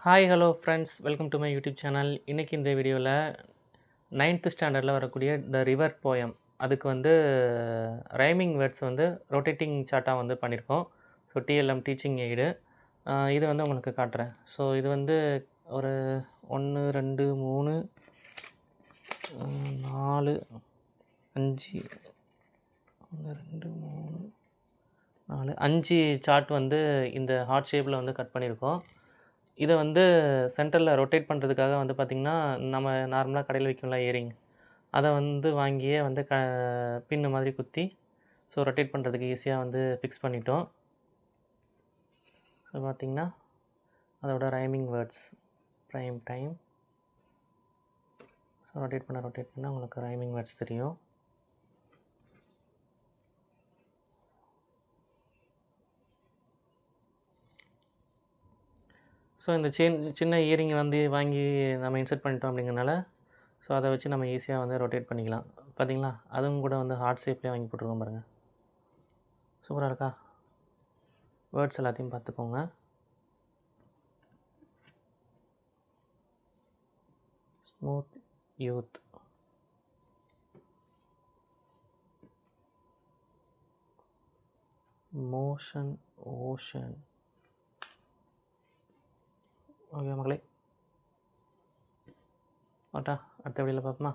Hi hello friends, welcome to my YouTube channel. இன்றைக்கி இந்த வீடியோவில் 9th ஸ்டாண்டர்டில் வரக்கூடிய த ரிவர் போயம் அதுக்கு ரைமிங் வேர்ட்ஸ் ரொட்டேட்டிங் சார்ட்டாக பண்ணியிருக்கோம். ஸோ டிஎல்எம் டீச்சிங் எய்டு இது உங்களுக்கு காட்டுறேன். ஸோ இது ஒரு 1 2 3 4 5 1 2 3 4 5 சார்ட் இந்த ஹார்ட் ஷேப்பில் கட் பண்ணியிருக்கோம். இதை சென்டரில் ரொட்டேட் பண்ணுறதுக்காக பார்த்திங்கன்னா, நம்ம நார்மலாக கடையில் விற்கும்ல இயரிங், அதை வாங்கியே பின்னு மாதிரி குத்தி ஸோ ரொட்டேட் பண்ணுறதுக்கு ஈஸியாக ஃபிக்ஸ் பண்ணிட்டோம். ஸோ பார்த்திங்கன்னா அதோட rhyming words prime time. So rotate பண்ண உங்களுக்கு ரைமிங் வேர்ட்ஸ் தெரியும். ஸோ இந்த சின்ன இயரிங் வாங்கி நம்ம இன்சர்ட் பண்ணிட்டோம் அப்படிங்கிறனால ஸோ அதை வச்சு நம்ம ஈஸியாக ரொட்டேட் பண்ணிக்கலாம். பார்த்தீங்களா, அதுவும் கூட ஹார்ட் ஷேப்லேயே வாங்கி போட்டுருக்கோம் பாருங்கள். சூப்பராக இருக்கா? வேர்ட்ஸ் எல்லாத்தையும் பார்த்துக்கோங்க. Smooth youth, motion ocean. Okay மக்களே, ஓட்டா அடுத்த வீடியோவில் பார்ப்போமா?